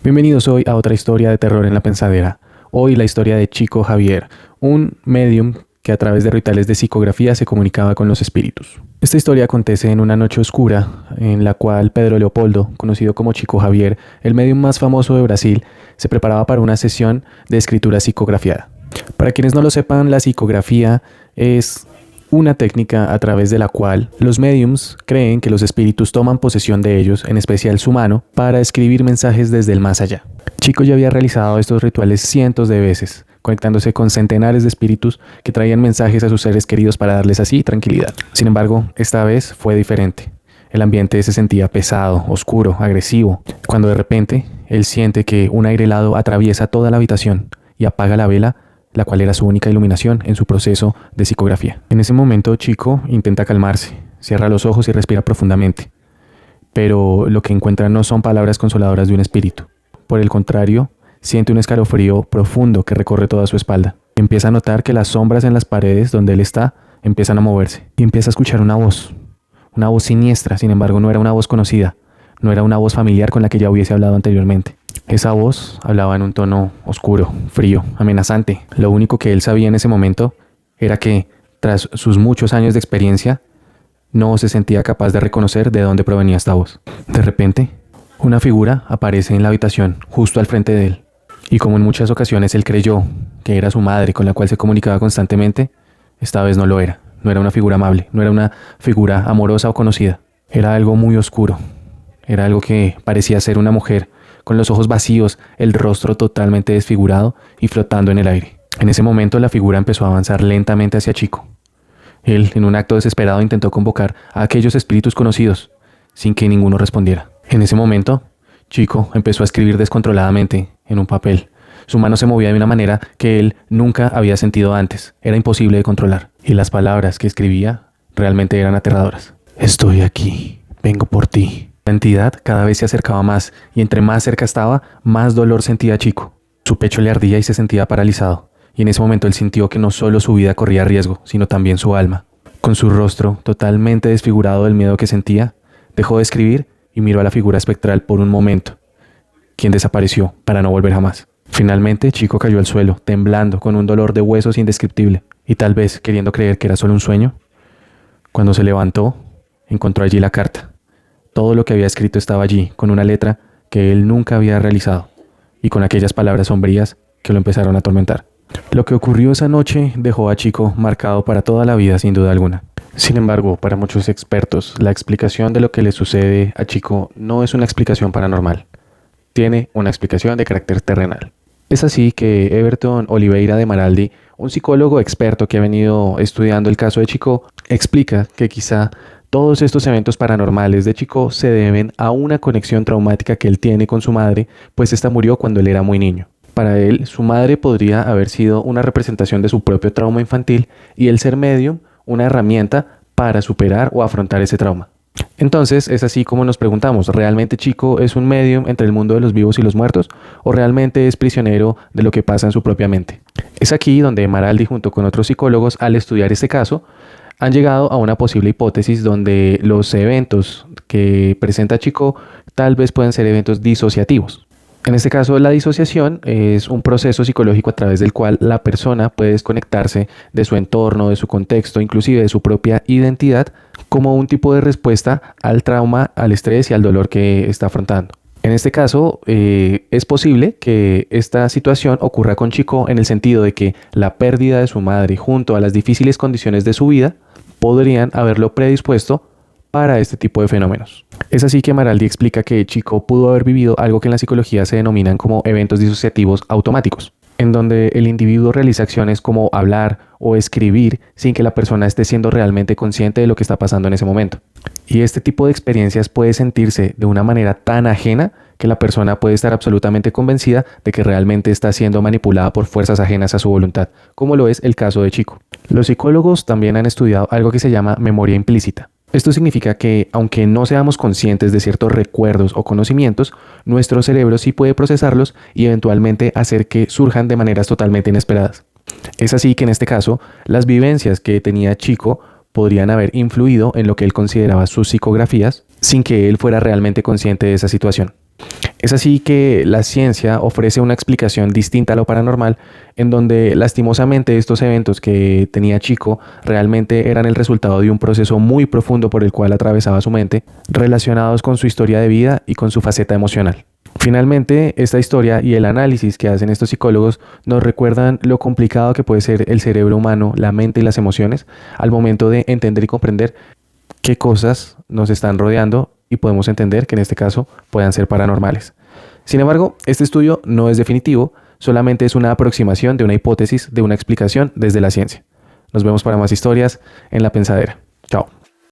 Bienvenidos hoy a otra historia de terror en la pensadera. Hoy la historia de Chico Javier, un medium que a través de rituales de psicografía se comunicaba con los espíritus. Esta historia acontece en una noche oscura en la cual Pedro Leopoldo, conocido como Chico Javier, el medium más famoso de Brasil, se preparaba para una sesión de escritura psicografiada. Para quienes no lo sepan, la psicografía es una técnica a través de la cual los mediums creen que los espíritus toman posesión de ellos, en especial su mano, para escribir mensajes desde el más allá. Chico ya había realizado estos rituales cientos de veces, conectándose con centenares de espíritus que traían mensajes a sus seres queridos para darles así tranquilidad. Sin embargo, esta vez fue diferente. El ambiente se sentía pesado, oscuro, agresivo, cuando de repente él siente que un aire helado atraviesa toda la habitación y apaga la vela, la cual era su única iluminación en su proceso de psicografía. En ese momento, Chico intenta calmarse, cierra los ojos y respira profundamente. Pero lo que encuentra no son palabras consoladoras de un espíritu. Por el contrario, siente un escalofrío profundo que recorre toda su espalda. Empieza a notar que las sombras en las paredes donde él está empiezan a moverse. Y empieza a escuchar una voz siniestra. Sin embargo, no era una voz conocida, no era una voz familiar con la que ya hubiese hablado anteriormente. Esa voz hablaba en un tono oscuro, frío, amenazante. Lo único que él sabía en ese momento era que, tras sus muchos años de experiencia, no se sentía capaz de reconocer de dónde provenía esta voz. De repente, una figura aparece en la habitación, justo al frente de él. Y como en muchas ocasiones él creyó que era su madre con la cual se comunicaba constantemente, esta vez no lo era. No era una figura amable, no era una figura amorosa o conocida. Era algo muy oscuro. Era algo que parecía ser una mujer, con los ojos vacíos, el rostro totalmente desfigurado y flotando en el aire. En ese momento la figura empezó a avanzar lentamente hacia Chico. Él, en un acto desesperado, intentó convocar a aquellos espíritus conocidos, sin que ninguno respondiera. En ese momento, Chico empezó a escribir descontroladamente en un papel. Su mano se movía de una manera que él nunca había sentido antes. Era imposible de controlar. Y las palabras que escribía realmente eran aterradoras. Estoy aquí, vengo por ti. La entidad cada vez se acercaba más, y entre más cerca estaba, más dolor sentía Chico. Su pecho le ardía y se sentía paralizado, y en ese momento él sintió que no solo su vida corría riesgo, sino también su alma. Con su rostro totalmente desfigurado del miedo que sentía, dejó de escribir y miró a la figura espectral por un momento, quien desapareció para no volver jamás. Finalmente, Chico cayó al suelo, temblando, con un dolor de huesos indescriptible, y tal vez queriendo creer que era solo un sueño. Cuando se levantó, encontró allí la carta. Todo lo que había escrito estaba allí, con una letra que él nunca había realizado, y con aquellas palabras sombrías que lo empezaron a atormentar. Lo que ocurrió esa noche dejó a Chico marcado para toda la vida, sin duda alguna. Sin embargo, para muchos expertos, la explicación de lo que le sucede a Chico no es una explicación paranormal. Tiene una explicación de carácter terrenal. Es así que Everton Oliveira de Maraldi, un psicólogo experto que ha venido estudiando el caso de Chico, explica que quizá todos estos eventos paranormales de Chico se deben a una conexión traumática que él tiene con su madre, pues esta murió cuando él era muy niño. Para él, su madre podría haber sido una representación de su propio trauma infantil y el ser medium una herramienta para superar o afrontar ese trauma. Entonces, es así como nos preguntamos, ¿realmente Chico es un medium entre el mundo de los vivos y los muertos? ¿O realmente es prisionero de lo que pasa en su propia mente? Es aquí donde Maraldi, junto con otros psicólogos, al estudiar este caso, han llegado a una posible hipótesis donde los eventos que presenta Chico tal vez pueden ser eventos disociativos. En este caso, la disociación es un proceso psicológico a través del cual la persona puede desconectarse de su entorno, de su contexto, inclusive de su propia identidad, como un tipo de respuesta al trauma, al estrés y al dolor que está afrontando. En este caso, es posible que esta situación ocurra con Chico en el sentido de que la pérdida de su madre junto a las difíciles condiciones de su vida podrían haberlo predispuesto para este tipo de fenómenos. Es así que Maraldi explica que Chico pudo haber vivido algo que en la psicología se denominan como eventos disociativos automáticos, en donde el individuo realiza acciones como hablar o escribir sin que la persona esté siendo realmente consciente de lo que está pasando en ese momento. Y este tipo de experiencias puede sentirse de una manera tan ajena que la persona puede estar absolutamente convencida de que realmente está siendo manipulada por fuerzas ajenas a su voluntad, como lo es el caso de Chico. Los psicólogos también han estudiado algo que se llama memoria implícita. Esto significa que, aunque no seamos conscientes de ciertos recuerdos o conocimientos, nuestro cerebro sí puede procesarlos y eventualmente hacer que surjan de maneras totalmente inesperadas. Es así que en este caso, las vivencias que tenía Chico podrían haber influido en lo que él consideraba sus psicografías sin que él fuera realmente consciente de esa situación. Es así que la ciencia ofrece una explicación distinta a lo paranormal, en donde lastimosamente estos eventos que tenía Chico realmente eran el resultado de un proceso muy profundo por el cual atravesaba su mente, relacionados con su historia de vida y con su faceta emocional. Finalmente, esta historia y el análisis que hacen estos psicólogos nos recuerdan lo complicado que puede ser el cerebro humano, la mente y las emociones al momento de entender y comprender qué cosas nos están rodeando y podemos entender que en este caso puedan ser paranormales. Sin embargo, este estudio no es definitivo, solamente es una aproximación de una hipótesis de una explicación desde la ciencia. Nos vemos para más historias en La Pensadera. Chao.